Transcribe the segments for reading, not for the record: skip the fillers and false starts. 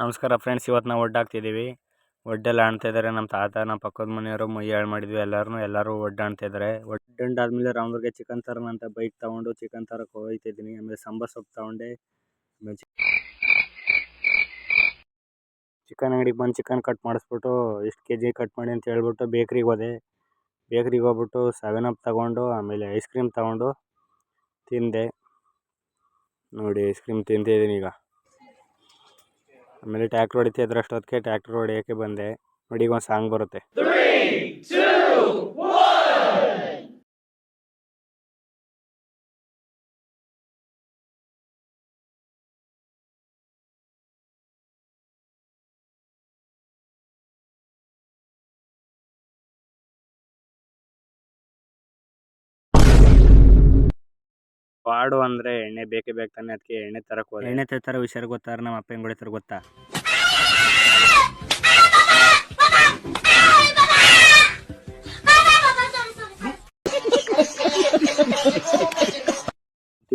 ನಮಸ್ಕಾರ ಫ್ರೆಂಡ್ಸ್, ಇವತ್ತು ನಾವು ಒಡ್ಡಾಗ್ತಿದ್ದೀವಿ. ಒಡ್ಡೆಲ್ಲ ಆಣ್ತಾ ಇದ್ದಾರೆ. ನಮ್ಮ ತಾತ, ನಮ್ಮ ಪಕ್ಕದ ಮನೆಯವರು ಮೈ ಹಾಳು ಮಾಡಿದ್ವಿ. ಎಲ್ಲರೂ ಒಡ್ಡಾಣ್ತಾ ಇದ್ದಾರೆ. ಒಡ್ಡಾದ್ಮೇಲೆ ರಾಮದುರ್ಗ ಚಿಕನ್ ತರೋಣ ಅಂತ ಬೈಕ್ ತಗೊಂಡು ಚಿಕನ್ ತರಕ್ಕೆ ಹೋಗ್ತಿದ್ದೀನಿ. ಆಮೇಲೆ ಸಾಂಬಾರ್ ಸೊಪ್ಪು ತಗೊಂಡೆ. ಚಿಕನ್ ಅಂಗಡಿಗೆ ಬಂದು ಚಿಕನ್ ಕಟ್ ಮಾಡಿಸ್ಬಿಟ್ಟು ಎಷ್ಟು ಕೆ ಜಿ ಕಟ್ ಮಾಡಿ ಅಂತ ಹೇಳ್ಬಿಟ್ಟು ಬೇಕ್ರಿಗೆ ಹೋದೆ. ಬೇಕ್ರಿಗೆ ಹೋಗ್ಬಿಟ್ಟು 7up ತಗೊಂಡು ಆಮೇಲೆ ಐಸ್ ಕ್ರೀಮ್ ತಗೊಂಡು ತಿಂದೆ. ನೋಡಿ, ಐಸ್ ಕ್ರೀಮ್ ತಿಂತಿದ್ದೀನಿ ಈಗ. ಆಮೇಲೆ ಟ್ಯಾಕ್ಟ್ರ್ ಹೊಡಿತಾ ಇದ್ರೆ ಅಷ್ಟೊತ್ತಿಗೆ ಟ್ಯಾಕ್ಟ್ರ್ ಹೊಡಿಯೋಕ್ಕೆ ಬಂದೆ. ನೋಡಿ, ಈಗ ಒಂದು ಸಾಂಗ್ ಬರುತ್ತೆ. 3, 2, 1. ಪಾಡು ಅಂದರೆ ಎಣ್ಣೆ ಬೇಕೇ ಬೇಕು ತಾನೆ. ಅದಕ್ಕೆ ಎಣ್ಣೆ ತರಕ್ಕೆ ಹೋದೆ. ಎಣ್ಣೆ ತರೋ ವಿಷಯ ಗೊತ್ತಾ? ನಮ್ಮ ಅಪ್ಪ ಹೆಂಗೆ ಹೊಡಿತಾರೆ ಗೊತ್ತಾ?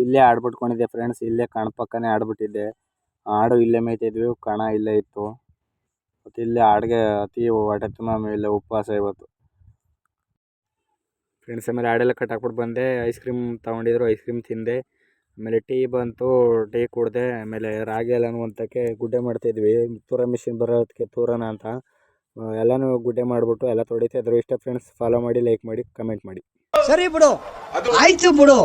ಇಲ್ಲೇ ಆಡ್ಬಿಟ್ಕೊಂಡಿದ್ದೆ ಫ್ರೆಂಡ್ಸ್. ಇಲ್ಲೇ ಕಣ್ಪಕ್ಕನೇ ಆಡ್ಬಿಟ್ಟಿದ್ದೆ. ಆಡು ಇಲ್ಲೇ ಮೇಯ್ತಿದ್ವಿ, ಕಣ ಇಲ್ಲೇ ಇತ್ತು. ಮತ್ತು ಇಲ್ಲೇ ಆಡಿಗೆ ಅತಿ ಹೊಟ್ಟೆ ತುಂಬ ಮೇಲೆ ಉಪವಾಸ ಇವತ್ತು ಫ್ರೆಂಡ್ಸ್. ಆಮೇಲೆ ಆಡೆಲ್ಲ ಕಟ್ಟಾಕ್ಬಿಟ್ಟು ಬಂದೆ. ಐಸ್ ಕ್ರೀಮ್ ತೊಗೊಂಡಿದ್ರು, ಐಸ್ ಕ್ರೀಮ್ ತಿಂದೆ. ಆಮೇಲೆ ಟೀ ಬಂತು, ಟೀ ಕುಡಿದೆ. ಆಮೇಲೆ ರಾಗಿ ಎಲ್ಲನೂ ಅಂತಕ್ಕೆ ಗುಡ್ಡೆ ಮಾಡ್ತಾಯಿದ್ವಿ. ತೂರ ಮಿಷಿನ್ ಬರೋದಕ್ಕೆ ತೂರನ ಅಂತ ಎಲ್ಲನೂ ಗುಡ್ಡೆ ಮಾಡಿಬಿಟ್ಟು ಎಲ್ಲ ತೊಡಿತಾಯಿದ್ರು. ಇಷ್ಟ ಫ್ರೆಂಡ್ಸ್, ಫಾಲೋ ಮಾಡಿ, ಲೈಕ್ ಮಾಡಿ, ಕಮೆಂಟ್ ಮಾಡಿ. ಸರಿ ಬಿಡು, ಆಯ್ತು ಬಿಡು.